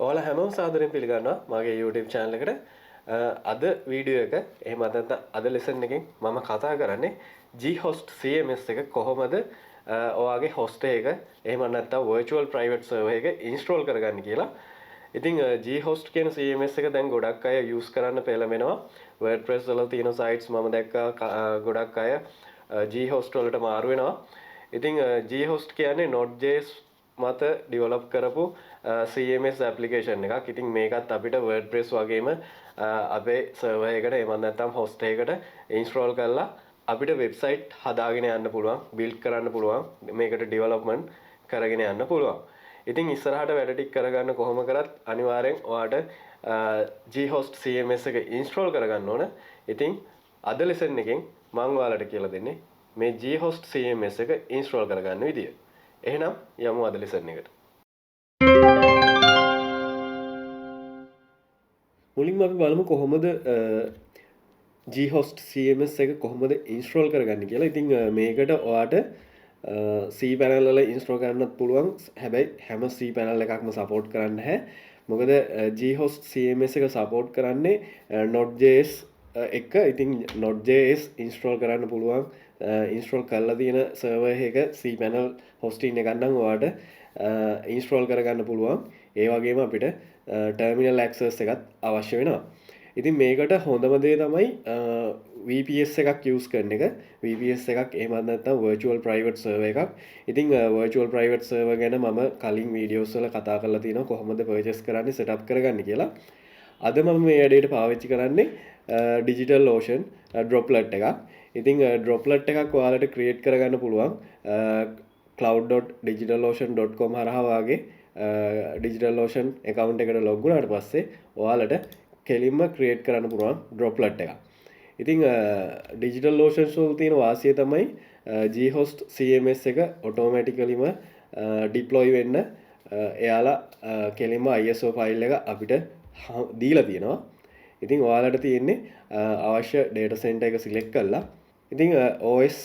ඔයාලා හැමෝම සාදරයෙන් පිළිගන්නවා මගේ YouTube channel එකට. අද වීඩියෝ එක එහෙම නැත්නම් අද lesson එකෙන් මම කතා කරන්නේ Ghost CMS එක කොහොමද ඔයාගේ host එක එහෙම නැත්නම් virtual private server එක install කරගන්නේ කියලා. ඉතින් Ghost කියන CMS එක දැන් ගොඩක් අය use කරන්න පෙළඹෙනවා. WordPress වල තියෙන sites මම දැක්කා ගොඩක් අය Ghost වලට මාරු වෙනවා. ඉතින් Ghost කියන්නේ Node.js මත ඩිවලොප් කරපු CMS ඇප්ලිකේෂන් එකක්. ඉතින් මේකත් අපිට WordPress වගේම අපේ සර්වර් එකට එහෙම නැත්නම් host එකකට ඉන්ස්ටෝල් කරලා අපිට වෙබ්සයිට් හදාගෙන යන්න පුළුවන්, බිල්ඩ් කරන්න පුළුවන්, මේකට ඩෙවලොප්මන්ට් කරගෙන යන්න පුළුවන්. ඉතින් ඉස්සරහට වැඩ ටික කරගන්න කොහොම කරත් අනිවාර්යෙන් ඔයාලට Ghost CMS එක ඉන්ස්ටෝල් කරගන්න ඕන. ඉතින් අද ලෙසන් එකෙන් මම ඔයාලට කියලා දෙන්නේ මේ Ghost CMS එක ඉන්ස්ටෝල් කරගන්න විදිය. එහෙනම් යමු අද ලෙසන් එකට. මුලින්ම අපි බලමු කොහොමද Ghost CMS එක කොහොමද ඉන්ස්ටෝල් කරගන්නේ කියලා. ඉතින් මේකට ඔයාට cPanel වල ඉන්ස්ටෝල් කරන්නත් පුළුවන්. හැබැයි හැම cPanel එකක්ම සපෝට් කරන්නේ නැහැ. මොකද Ghost CMS එක සපෝට් කරන්නේ Node.js එක. ඉතින් Node.js ඉන්ස්ටෝල් කරන්න පුළුවන්. ඉන්ස්ටෝල් කරලා තියෙන සර්වර් එක cPanel hosting එකක් නම් ඔයාට ඉන්ස්ටෝල් කරගන්න පුළුවන්. ඒ වගේම අපිට ටර්මිනල් ඇක්සස් එකත් අවශ්‍ය වෙනවා. ඉතින් මේකට හොඳම දේ තමයි VPS එකක් use කරන එක. VPS එකක් එහෙමත් නැත්නම් virtual private server එකක්. ඉතින් virtual private server ගැන මම කලින් videos වල කතා කරලා තියෙනවා කොහොමද purchase කරන්නේ setup කරගන්නේ කියලා. අද මම මේ වැඩේට පාවිච්චි කරන්නේ DigitalOcean droplet එකක්. ඉතින් droplet එකක් ඔයාලට create කරගන්න පුළුවන් cloud.digitalocean.com හරහා වාගේ DigitalOcean account එකට log වුණාට පස්සේ ඔයාලට කෙලින්ම create කරන්න පුළුවන් droplet එකක්. ඉතින් DigitalOcean වල තියෙන වාසිය තමයි Ghost CMS එක automaticallyම deploy වෙන්න එයාලා කෙලින්ම ISO file එක අපිට දීලා තියෙනවා. ඉතින් ඔයාලට තියෙන්නේ අවශ්‍ය data center එක select කරලා ඉතින් OS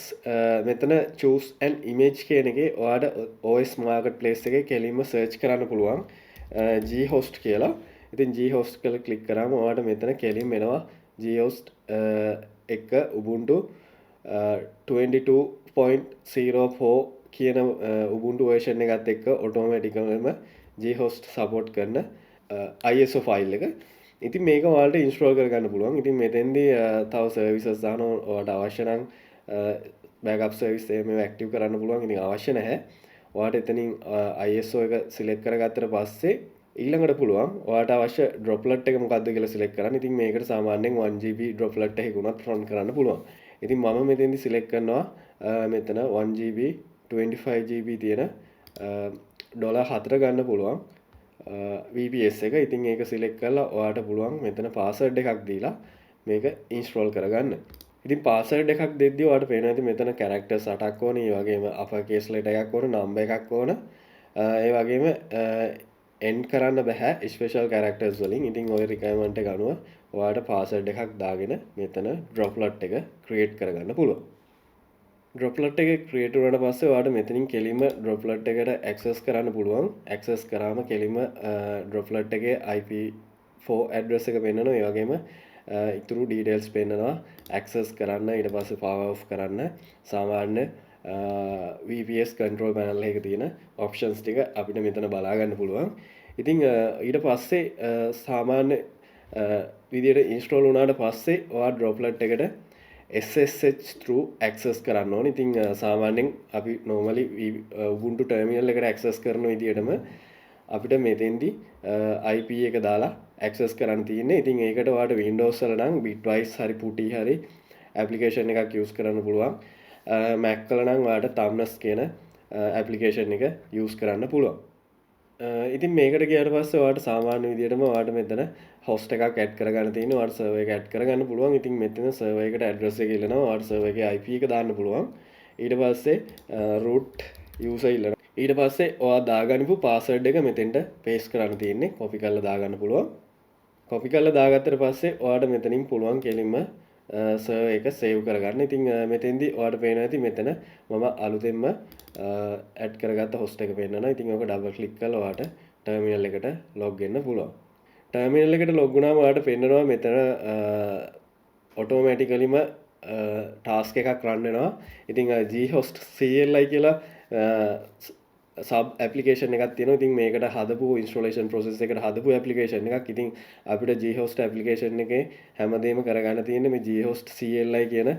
මෙතන choose an image කියන එකේ ඔයාට OS marketplace එකේ කෙලින්ම search කරන්න පුළුවන් Ghost කියලා. ඉතින් Ghost කියලා click කරාම ඔයාට මෙතන කෙලින්ම එනවා Ghost එක Ubuntu 22.04 කියන Ubuntu version එකත් එක්ක automaticallyම Ghost support කරන ISO file එක. ඉතින් මේක ඔයාලට ඉන්ස්ටෝල් කරගන්න පුළුවන්. ඉතින් මෙතෙන්දී තව සර්විසස් දාන ඔයාලට අවශ්‍ය නම් බෑකප් සර්විස් මේව ඇක්ටිව් කරන්න පුළුවන්. ඉතින් අවශ්‍ය නැහැ. ඔයාලට එතනින් ISO එක සිලෙක්ට් කරගත්තට පස්සේ ඊළඟට පුළුවන් ඔයාලට අවශ්‍ය droplet එක මොකක්ද කියලා සිලෙක්ට් කරන්න. ඉතින් මේකට සාමාන්‍යයෙන් 1GB droplet එකක් උනත් run කරන්න පුළුවන්. ඉතින් මම මෙතෙන්දී සිලෙක්ට් කරනවා මෙතන 1GB 25GB තියෙන $4 ගන්න පුළුවන්. VPS එක. ඉතින් ඒක සිලෙක්ට් කරලා ඔයාට පුළුවන් මෙතන පාස්වර්ඩ් එකක් දීලා මේක ඉන්ස්ටෝල් කරගන්න. ඉතින් පාස්වර්ඩ් එකක් දෙද්දී ඔයාට පේනවා ඉතින් මෙතන characters 8ක් ඕන, ඒ වගේම upper case letter එකක් ඕන, number එකක් ඕන. ඒ වගේම end කරන්න බෑ special characters වලින්. ඉතින් ඔය requirement එක අනුව ඔයාට පාස්වර්ඩ් එකක් දාගෙන මෙතන droplet එක create කරගන්න පුළුවන්. droplet එක create වුණාට පස්සේ ඔයාලට මෙතනින් කෙලින්ම droplet එකට access කරන්න පුළුවන්. access කරාම කෙලින්ම droplet එකේ IP4 address එක පෙන්නනවා. ඒ වගේම ඉතුරු details පෙන්නනවා. access කරන්න, ඊට පස්සේ power off කරන්න සාමාන්‍ය VPS control panel එකේ තියෙන options ටික අපිට මෙතන බලා ගන්න පුළුවන්. ඉතින් ඊට පස්සේ සාමාන්‍ය විදියට install වුණාට පස්සේ ඔයා droplet එකට SSH through access කරන්න ඕනේ. ඉතින් සාමාන්‍යයෙන් අපි normally Ubuntu terminal එකට access කරන විදිහටම අපිට මෙතෙන්දී IP එක දාලා access කරන්න තියෙන්නේ. ඉතින් ඒකට ඔයාලට Windows වල නම් Bitwise හරි Putty හරි application එකක් use කරන්න පුළුවන්. Mac වල නම් ඔයාලට Thumbnails කියන application එක use කරන්න පුළුවන්. ඉතින් මේකට ගියාට පස්සේ ඔයාලට සාමාන්‍ය විදිහටම ඔයාලට මෙතන host එකක් add කරගන්න තියෙනවා. ඔයාලට server එක add කරගන්න පුළුවන්. ඉතින් මෙතන server එකට address එක ඉල්ලනවා. ඔයාලට server එකේ IP එක දාන්න පුළුවන්. ඊට පස්සේ root user ඉල්ලනවා. ඊට පස්සේ ඔයා දාගන්නපු password එක මෙතෙන්ට paste කරන්න තියෙන්නේ. copy කරලා දාගන්න පුළුවන්. copy කරලා දාගත්තට පස්සේ ඔයාලට මෙතනින් පුළුවන් කෙලින්ම server එක save කරගන්න. ඉතින් මෙතෙන්දී ඔයාලට පේනවා ඇති මෙතන මම අලුතෙන්ම add කරගත්ත host එක පෙන්නනවා. ඉතින් ඔක double click කරලා ඔයාලට ටර්මිනල් එකට ලොග් වෙන්න පුළුවන්. ටර්මිනල් එකට ලොග් වුණාම ඔයාලට පෙන්නනවා මෙතන ඔටෝමැටිකලිම ටාස්ක් එකක් රන් වෙනවා. ඉතින් Ghost CLI කියලා සබ් ඇප්ලිකේෂන් එකක් තියෙනවා. ඉතින් මේකට හදපු ඉන්ස්ටොලේෂන් ප්‍රොසෙස් එකට හදපු ඇප්ලිකේෂන් එකක්. ඉතින් අපිට Ghost ඇප්ලිකේෂන් එකේ හැමදේම කරගන්න තියෙන්නේ මේ Ghost CLI කියන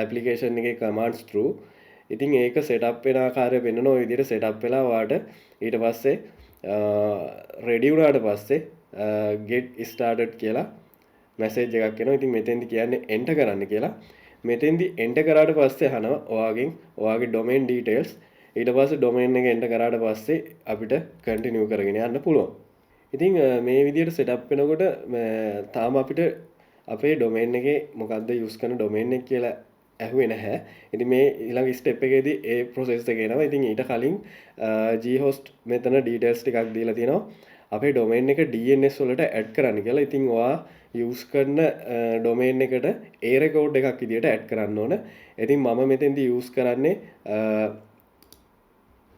ඇප්ලිකේෂන් එකේ කමාන්ඩ්ස් through. ඉතින් ඒක සෙටප් වෙන ආකාරය වෙන්න ඔය විදිහට සෙටප් වෙලා ඔයාලට ඊට පස්සේ රෙඩි වුණාට පස්සේ get started කියලා මැසේජ් එකක් එනවා. ඉතින් මෙතෙන්දි කියන්නේ enter කරන්න කියලා. මෙතෙන්දි enter කරාට පස්සේ අහනවා ඔයාගේ domain details. ඊට පස්සේ domain එක enter කරාට පස්සේ අපිට continue කරගෙන යන්න පුළුවන්. ඉතින් මේ විදිහට setup වෙනකොට තාම අපිට අපේ domain එකේ මොකද්ද use කරන domain එක කියලා ඇහුවේ නැහැ. ඉතින් මේ ඊළඟ step එකේදී ඒ process එක එනවා. ඉතින් ඊට කලින් ghost මෙතන details ටිකක් දීලා තියෙනවා. අපේ domain එක DNS වලට add කරන්න කියලා. ඉතින් ඔයා use කරන domain එකට a record එකක් විදියට add කරන්න ඕන. ඉතින් මම මෙතෙන්දී use කරන්නේ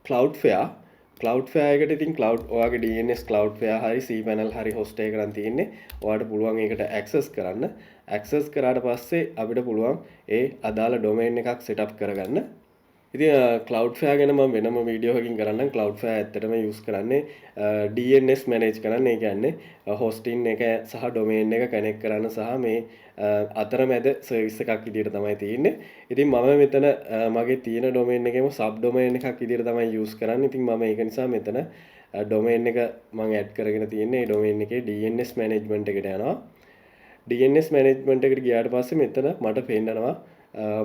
Cloudflare එකට. ඉතින් ඔයාගේ DNS Cloudflare හරි cPanel හරි host එකක නම් තියෙන්නේ. ඔයාලට පුළුවන් ඒකට access කරන්න. access කරාට පස්සේ අපිට පුළුවන් ඒ අදාළ domain එකක් setup කරගන්න. ඉතින් Cloudflare ගැන මම වෙනම වීඩියෝ එකකින් කරන්නම්. Cloudflare ඇත්තටම use කරන්නේ DNS manage කරන්න. ඒ කියන්නේ hosting එක සහ domain එක connect කරන්න සහ මේ අතරමැද service එකක් විදියට තමයි තියෙන්නේ. ඉතින් මම මෙතන මගේ තියෙන domain එකේම sub domain එකක් විදියට තමයි use කරන්නේ. ඉතින් මම ඒක නිසා මෙතන domain එක මම add කරගෙන තියෙන්නේ. ඒ domain එකේ DNS management එකට යනවා. DNS management එකට ගියාට පස්සේ මෙතන මට පෙන්නනවා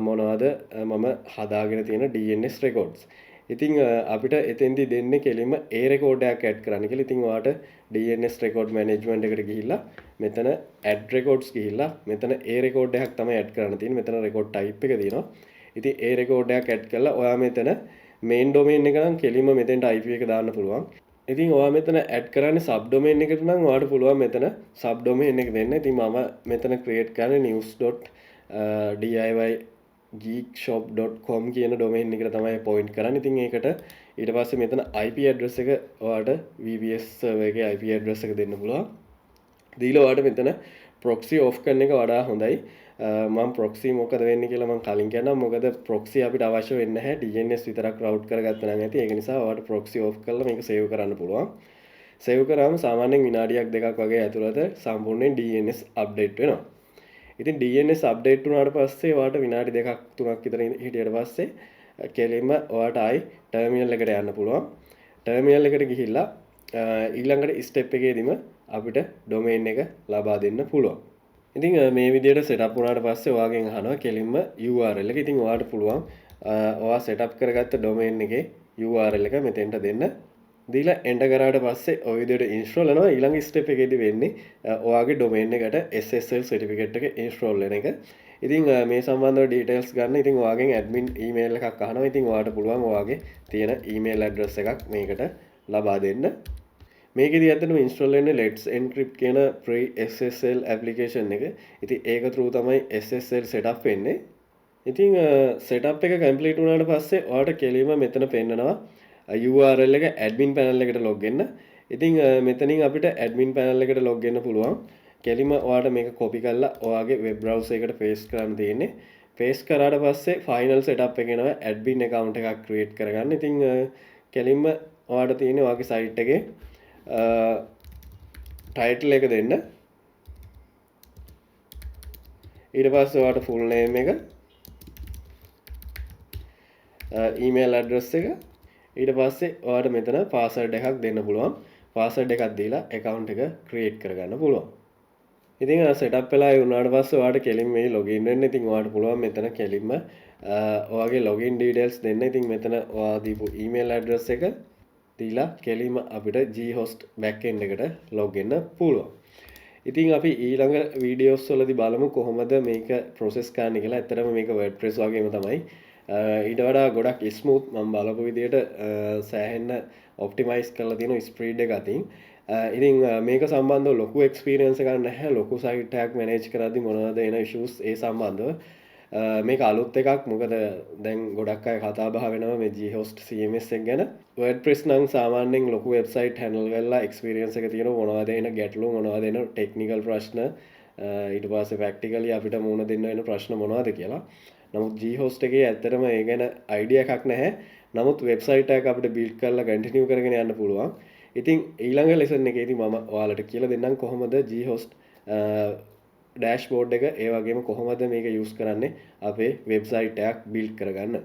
මොනවද මම හදාගෙන තියෙන DNS records. ඉතින් අපිට එතෙන්දි දෙන්නේ කෙලින්ම A record එකක් add කරන්න කියලා. ඉතින් ඔයාට DNS record management එකට ගිහිල්ලා මෙතන add records ගිහිල්ලා මෙතන A record එකක් තමයි add කරන්න තියෙන්නේ. මෙතන record type එක තියෙනවා. ඉතින් A record එකක් add කරලා ඔයා මෙතන main domain එක නම් කෙලින්ම මෙතෙන්ට IP එක දාන්න පුළුවන්. ඉතින් ඔයා මෙතන add කරන්නේ sub domain එකට නම් ඔයාට පුළුවන් මෙතන sub domain එක දෙන්න. ඉතින් මම මෙතන create කරන්නේ news.diygeekshop.com කියන domain එකට තමයි point කරන්නේ. ඉතින් ඒකට ඊට පස්සේ මෙතන IP address එක ඔයාට VPS server එකේ IP address එක දෙන්න පුළුවන්. දීලා ඔයාට මෙතන proxy off කරන එක වඩා හොඳයි. මම proxy මොකද වෙන්නේ කියලා මම කලින් කියන්නම්. මොකද proxy අපිට අවශ්‍ය වෙන්නේ නැහැ. DNS විතරක් route කරගත්තා නම් ඇති. ඒක නිසා ඔයාට proxy off කරලා මේක save කරන්න පුළුවන්. save කරාම සාමාන්‍යයෙන් විනාඩියක් දෙකක් වගේ ඇතුළත සම්පූර්ණයෙන් DNS update වෙනවා. ඉතින් DNS update වුණාට පස්සේ ඔයාට විනාඩි දෙකක් තුනක් විතර හිටියට පස්සේ කෙලින්ම ඔයාට ආයි terminal එකට යන්න පුළුවන්. terminal එකට ගිහිල්ලා ඊළඟට step එකේදීම අපිට domain එක ලබා දෙන්න පුළුවන්. ඉතින් මේ විදිහට setup වුණාට පස්සේ ඔයාගෙන් අහනවා කෙලින්ම URL එක. ඉතින් ඔයාට පුළුවන් ඔයා setup කරගත්ත domain එකේ URL එක මෙතෙන්ට දෙන්න. දීලා enter කරාට පස්සේ ඔය විදිහට install වෙනවා. ඊළඟ step එකේදී වෙන්නේ ඔයාගේ domain එකට SSL certificate එක install වෙන එක. ඉතින් මේ සම්බන්ධව details ගන්න ඉතින් ඔයාගෙන් admin email එකක් අහනවා. ඉතින් ඔයාට පුළුවන් ඔයාගේ තියෙන email address එකක් මේකට ලබා දෙන්න. මේකෙදි ඇත්තටම install වෙන්නේ Let's Encrypt කියන free SSL application එක. ඉතින් ඒක through තමයි SSL setup වෙන්නේ. ඉතින් setup එක complete වුණාට පස්සේ ඔයාට කෙලින්ම මෙතන පෙන්නනවා URL එක admin panel එකට log වෙන්න. ඉතින් මෙතනින් අපිට admin panel එකට log වෙන්න පුළුවන්. කෙලින්ම ඔයාට මේක copy කරලා ඔයාගේ web browser එකට paste කරන්න තියෙන්නේ. paste කරාට පස්සේ final setup එක එනවා admin account එකක් create කරගන්න. ඉතින් කෙලින්ම ඔයාට තියෙන්නේ ඔයාගේ site එකේ title එක දෙන්න. ඊට පස්සේ ඔයාට full name එක email address එක ඊට පස්සේ ඔයාට මෙතන password එකක් දෙන්න පුළුවන්. password එකක් දීලා account එක create කරගන්න පුළුවන්. ඉතින් setup වෙලා වුණාට පස්සේ ඔයාට කෙලින්ම මේ login වෙන්න. ඉතින් ඔයාට පුළුවන් මෙතන කෙලින්ම ඔයාගේ login details දෙන්න. ඉතින් මෙතන ඔයා දීපු email address එක දීලා කෙලින්ම අපිට Ghost backend එකට log වෙන්න පුළුවන්. ඉතින් අපි ඊළඟ videos වලදී බලමු කොහොමද මේක process කරන්නේ කියලා. ඇත්තටම මේක WordPress වගේම තමයි. ඊට වඩා ගොඩක් ස්මූත් මම බලපු විදිහට සෑහෙන්න ඔප්ටිමයිස් කරලා තියෙනවා ස්පීඩ් එක අතින්. ඉතින් මේක සම්බන්ධව ලොකු එක්ස්පීරියන්ස් එකක් නැහැ. ලොකු සයිට් එකක් මැනේජ් කරද්දී මොනවද එන ඉෂුස් ඒ සම්බන්ධව මේක අලුත් එකක් මොකද දැන් ගොඩක් අය කතා බහ වෙනවා මේ Ghost CMS එක ගැන. WordPress නම් සාමාන්‍යයෙන් ලොකු වෙබ්සයිට් හැන්ඩල් කරලා එක්ස්පීරියන්ස් එක තියෙන මොනවද එන ගැටලු මොනවද එන ටෙක්නිකල් ප්‍රශ්න ඊට පස්සේ ප්‍රැක්ටිකලි අපිට මුහුණ දෙන්න වෙන ප්‍රශ්න මොනවද කියලා. නමුත් Ghost එකේ ඇත්තටම ඒ ගැන අයිඩියා එකක් නැහැ. නමුත් වෙබ්සයිට් එක අපිට බිල්ඩ් කරලා කන්ටිනියු කරගෙන යන්න පුළුවන්. ඉතින් ඊළඟ ලෙසන් එකේදී මම ඔයාලට කියලා දෙන්නම් කොහොමද Ghost ඩෑෂ්බෝඩ් එක ඒ වගේම කොහොමද මේක යූස් කරන්නේ අපේ වෙබ්සයිට් එකක් බිල්ඩ් කරගන්න.